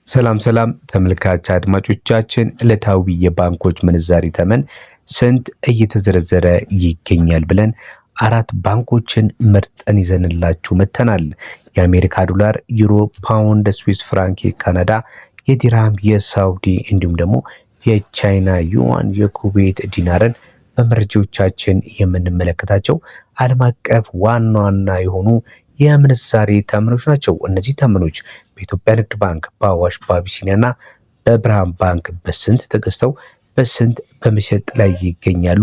ሰላም ሰላም ተመልካች አድማጮቻችን፣ ዕለታዊ የባንኮች ምንዛሪ ተመን ስንት እየተዘረዘረ ይገኛል ብለን አራት ባንኮችን መርጠን ይዘንላችሁ መተናል። የአሜሪካ ዶላር፣ ዩሮ፣ ፓውንድ፣ ስዊስ ፍራንክ፣ የካናዳ የዲራም፣ የሳውዲ እንዲሁም ደግሞ የቻይና ዩዋን፣ የኩዌት ዲናርን በመረጃዎቻችን የምንመለከታቸው ዓለም አቀፍ ዋና ዋና የሆኑ የምንዛሬ ተመኖች ናቸው። እነዚህ ተመኖች በኢትዮጵያ ንግድ ባንክ፣ በአዋሽ፣ በአቢሲኒያና በብርሃን ባንክ በስንት ተገዝተው በስንት በመሸጥ ላይ ይገኛሉ?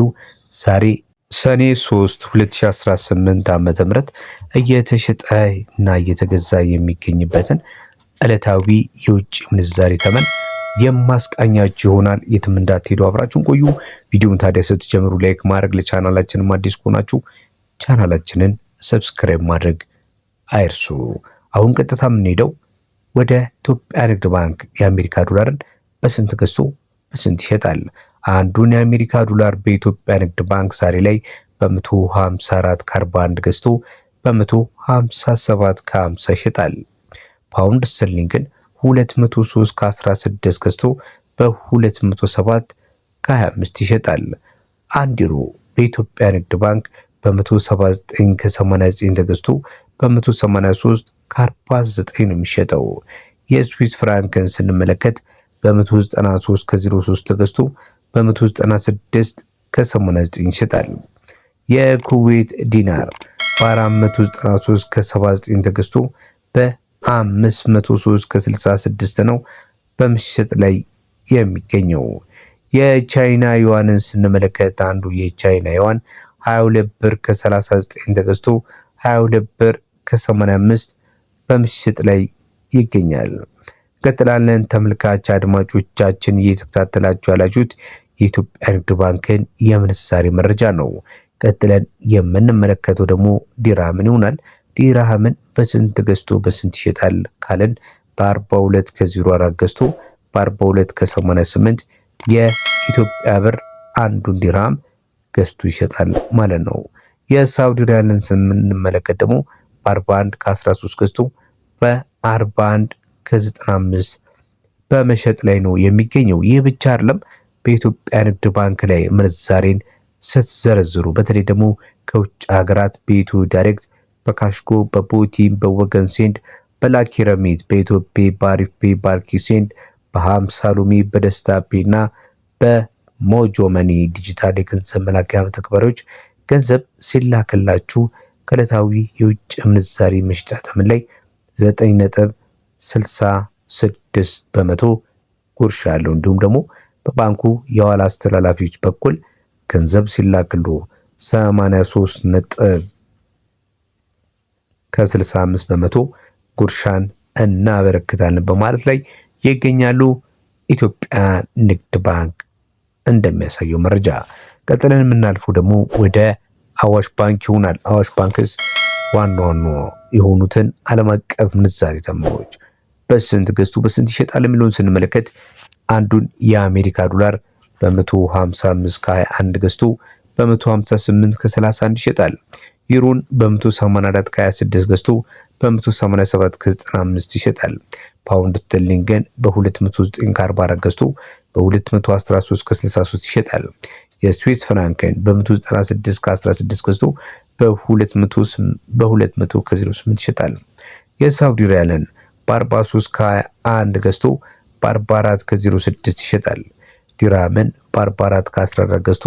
ዛሬ ሰኔ 3 2018 ዓ.ም እየተሸጠ እና እየተገዛ የሚገኝበትን ዕለታዊ የውጭ ምንዛሬ ተመን የማስቃኛችሁ ይሆናል። የትም እንዳትሄዱ አብራችሁን ቆዩ። ቪዲዮውን ታዲያ ስትጀምሩ ላይክ ማድረግ፣ ለቻናላችንም አዲስ ከሆናችሁ ቻናላችንን ሰብስክራይብ ማድረግ አይርሱ። አሁን ቀጥታ የምንሄደው ወደ ኢትዮጵያ ንግድ ባንክ የአሜሪካ ዶላርን በስንት ገዝቶ በስንት ይሸጣል? አንዱን የአሜሪካ ዶላር በኢትዮጵያ ንግድ ባንክ ዛሬ ላይ በ154 ከ41 ገዝቶ በ157 ከ50 ይሸጣል። ፓውንድ ስተርሊንግን 203 ከ16 ገዝቶ በ207 ከ25 ይሸጣል። አንድ ዩሮ በኢትዮጵያ ንግድ ባንክ በ179 ከ89 ተገዝቶ በ183 ከ49 ነው የሚሸጠው። የስዊስ ፍራንክን ስንመለከት በ193 ከ03 ተገዝቶ በ196 ከ89 ይሸጣል። የኩዌት ዲናር በ493 ከ79 ተገዝቶ በ503 ከ66 ነው በመሸጥ ላይ የሚገኘው። የቻይና ዩዋንን ስንመለከት አንዱ የቻይና ዩዋን 22 ብር ከ39 ተገዝቶ 22 ብር ከ85 በመሸጥ ላይ ይገኛል። ቀጥላለን ተመልካች አድማጮቻችን እየተከታተላችሁ ያላችሁት የኢትዮጵያ ንግድ ባንክን የምንዛሬ መረጃ ነው። ቀጥለን የምንመለከተው ደግሞ ዲራምን ይሆናል። ዲራምን በስንት ገዝቶ በስንት ይሸጣል ካለን በ42 ከ04 ገዝቶ በ42 ከ88 የኢትዮጵያ ብር አንዱን ዲራም ገዝቶ ይሸጣል ማለት ነው። የሳውዲ ሪያልን ስንመለከት ደግሞ በ41 ከ13 ገዝቶ በ41 ከ95 በመሸጥ ላይ ነው የሚገኘው። ይህ ብቻ አይደለም። በኢትዮጵያ ንግድ ባንክ ላይ ምንዛሬን ስትዘረዝሩ በተለይ ደግሞ ከውጭ ሀገራት በኢትዮ ዳይሬክት፣ በካሽጎ፣ በቦቲም፣ በወገን ሴንድ፣ በላኪ ረሚት፣ በኢትዮጵያ በአሪፍ ፔ፣ በአርኪ ሴንድ፣ በ50 ሎሚ፣ በደስታ ፔ እና በሞጆ መኒ ዲጂታል የገንዘብ መላኪያ መተግበሪያዎች ገንዘብ ሲላክላችሁ ከዕለታዊ የውጭ ምንዛሪ መሸጫ ተመን ላይ 9.66 በመቶ ጉርሻ አለው። እንዲሁም ደግሞ በባንኩ የኋላ አስተላላፊዎች በኩል ገንዘብ ሲላክሉ 83.65 በመቶ ጉርሻን እናበረክታለን በማለት ላይ ይገኛሉ። ኢትዮጵያ ንግድ ባንክ እንደሚያሳየው መረጃ። ቀጥለን የምናልፈው ደግሞ ወደ አዋሽ ባንክ ይሆናል። አዋሽ ባንክስ ዋና ዋና የሆኑትን ዓለም አቀፍ ምንዛሬ ተመኖች በስንት ገዝቶ በስንት ይሸጣል የሚለውን ስንመለከት አንዱን የአሜሪካ ዶላር በ155 ከ21 ገዝቶ በ158 ከ31 ይሸጣል። ዩሮን በ184 ከ26 ገዝቶ በ187 ከ95 ይሸጣል። ፓውንድ ስተርሊንግን በ209 ከ44 ገዝቶ በ213 ከ63 ይሸጣል። የስዊስ ፍራንክን በ196 ከ16 ገዝቶ በ200 ከ08 ይሸጣል። የሳውዲ ሪያልን በ43 ከ21 ገዝቶ በ44 ከ06 ይሸጣል። ዲራምን በ44 ከ14 ገዝቶ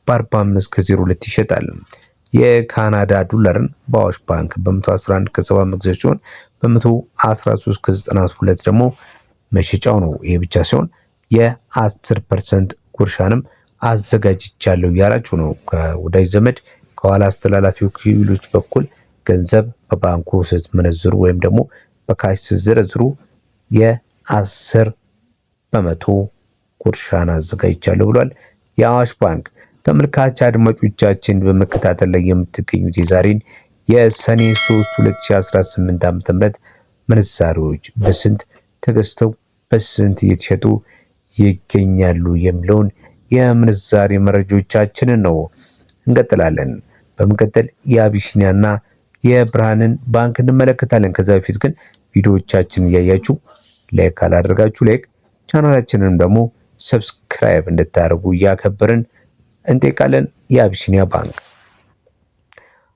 በ45 ከ02 ይሸጣል። የካናዳ ዶላርን በአዋሽ ባንክ በ111 ከ7 መግዛት ሲሆን በ113 ከ92 ደግሞ መሸጫው ነው። ይሄ ብቻ ሲሆን የ10% ጉርሻንም አዘጋጅቻለሁ ያላችሁ ነው። ከወዳጅ ዘመድ ከኋላ አስተላላፊው ክፍሎች በኩል ገንዘብ በባንኩ ስትመነዝሩ ወይም ደግሞ በካሽ ስትዘረዝሩ የ10 በመቶ ጉርሻን አዘጋጅቻለሁ ብሏል የአዋሽ ባንክ። ተመልካች አድማጮቻችን በመከታተል ላይ የምትገኙት የዛሬን የሰኔ 3 2018 ዓ.ም ምንዛሬዎች በስንት ተገዝተው በስንት እየተሸጡ ይገኛሉ የሚለውን የምንዛሬ መረጃዎቻችንን ነው። እንቀጥላለን። በመቀጠል የአቢሲኒያና የብርሃንን ባንክ እንመለከታለን። ከዛ በፊት ግን ቪዲዮዎቻችንን እያያችሁ ላይክ ካላደረጋችሁ ላይክ፣ ቻናላችንንም ደግሞ ሰብስክራይብ እንድታደርጉ እያከበርን እንጠይቃለን። የአቢሲኒያ ባንክ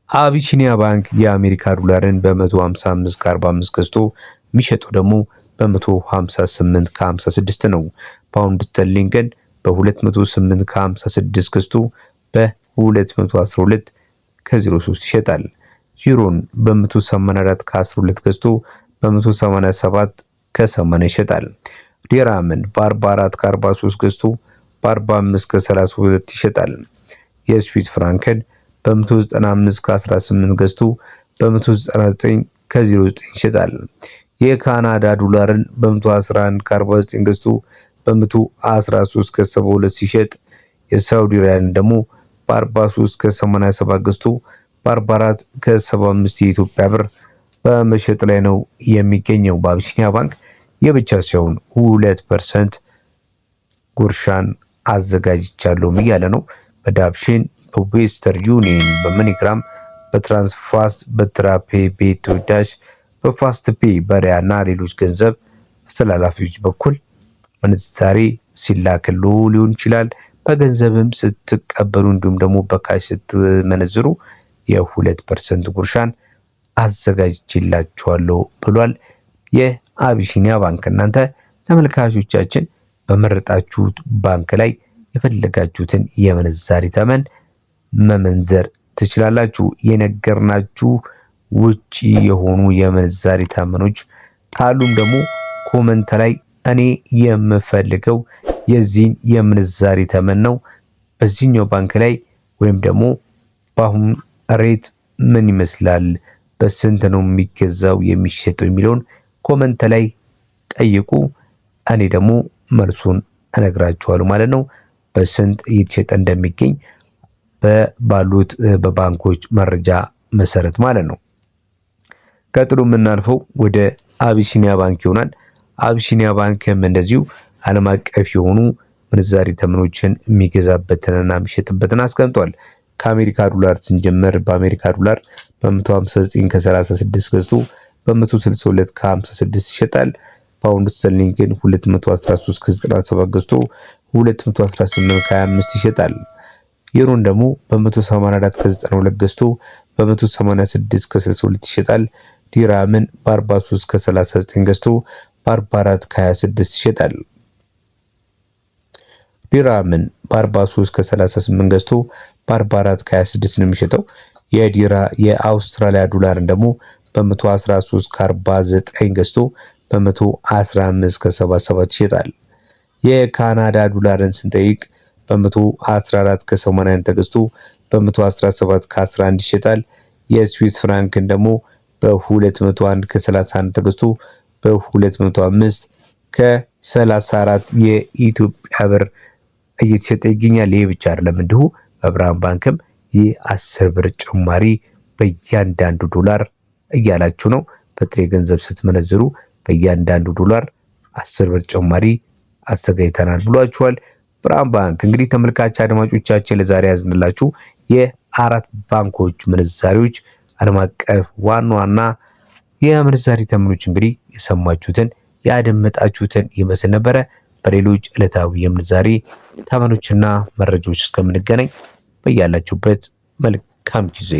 አቢሲኒያ ባንክ የአሜሪካ ዶላርን በ155 ከ45 ገዝቶ የሚሸጠው ደግሞ በ158 ከ56 ነው። ፓውንድ ስተርሊንግን በ208 ከ56 ገዝቶ በ212 ከ03 ይሸጣል። ዩሮን በ184 ከ12 ገዝቶ በ187 ከ80 ይሸጣል። ዲራምን በ44 ከ43 ገዝቶ በ45 ከ32 ይሸጣል። የስዊስ ፍራንክን በ195 ከ18 ገዝቶ በ199 ከ09 ይሸጣል። የካናዳ ዶላርን በ111 ከ49 ገዝቶ በ113 ከ72 ሲሸጥ የሳውዲ ሪያልን ደግሞ በ43 ከ87 ገዝቶ በ44 ከ75 የኢትዮጵያ ብር በመሸጥ ላይ ነው የሚገኘው በአቢሲኒያ ባንክ። የብቻ ሲሆን 2% ጉርሻን አዘጋጅቻለሁ እያለ ነው። በዳብሽን፣ በዌስተርን ዩኒየን፣ በመኒግራም፣ በትራንስፋስት፣ በትራፔ፣ በኢትዮዳሽ፣ በፋስት ፔ፣ በሪያና ሌሎች ገንዘብ አስተላላፊዎች በኩል ምንዛሬ ሲላክሉ ሊሆን ይችላል። በገንዘብም ስትቀበሉ እንዲሁም ደግሞ በካሽ ስትመነዝሩ የ2% ጉርሻን አዘጋጅቼላችኋለሁ ብሏል የአቢሲኒያ ባንክ። እናንተ ተመልካቾቻችን በመረጣችሁት ባንክ ላይ የፈለጋችሁትን የምንዛሪ ተመን መመንዘር ትችላላችሁ። የነገርናችሁ ውጪ የሆኑ የምንዛሪ ተመኖች ካሉም ደግሞ ኮመንት ላይ እኔ የምፈልገው የዚህን የምንዛሪ ተመን ነው፣ በዚህኛው ባንክ ላይ ወይም ደግሞ በአሁን ሬት ምን ይመስላል፣ በስንት ነው የሚገዛው የሚሸጠው የሚለውን ኮመንት ላይ ጠይቁ። እኔ ደግሞ መልሱን እነግራችኋለሁ ማለት ነው፣ በስንት እየተሸጠ እንደሚገኝ ባሉት በባንኮች መረጃ መሰረት ማለት ነው። ቀጥሎ የምናልፈው ወደ አቢሲኒያ ባንክ ይሆናል። አቢሲኒያ ባንክም እንደዚሁ ዓለም አቀፍ የሆኑ ምንዛሪ ተመኖችን የሚገዛበትንና የሚሸጥበትን አስቀምጧል። ከአሜሪካ ዶላር ስንጀምር በአሜሪካ ዶላር በ159 ከ36 ገዝቶ በ162 ከ56 ይሸጣል። ፓውንድ ስተርሊንግን 213 ከ97 ገዝቶ 218 ከ25 ይሸጣል። ዩሮን ደግሞ በ184 ከ92 ገዝቶ በ186 ከ62 ይሸጣል። ዲራምን በ43 ከ39 ገዝቶ በ44 ከ26 ይሸጣል። ዲራምን በ43 ከ38 ገዝቶ በ44 ከ26 ነው የሚሸጠው። የአውስትራሊያ ዶላርን ደግሞ በ113 ከ49 ገዝቶ በ115 ከ77 ይሸጣል። የካናዳ ዶላርን ስንጠይቅ በ114 ከ81 ተገዝቶ በ117 ከ11 ይሸጣል። የስዊስ ፍራንክን ደግሞ በ201 ከ31 ተገዝቶ በ205 ከ34 የኢትዮጵያ ብር እየተሸጠ ይገኛል። ይህ ብቻ አይደለም፣ እንዲሁ በብርሃን ባንክም የ10 ብር ጭማሪ በእያንዳንዱ ዶላር እያላችሁ ነው። በጥሬ ገንዘብ ስትመነዝሩ በእያንዳንዱ ዶላር 10 ብር ጭማሪ አዘጋጅተናል ብሏችኋል ብርሃን ባንክ። እንግዲህ ተመልካች አድማጮቻችን ለዛሬ ያዝንላችሁ የአራት ባንኮች ምንዛሪዎች ዓለም አቀፍ ዋና የምንዛሪ ተመኖች እንግዲህ የሰማችሁትን ያደመጣችሁትን ይመስል ነበረ። በሌሎች ዕለታዊ የምንዛሪ ተመኖችና መረጃዎች እስከምንገናኝ በያላችሁበት መልካም ጊዜ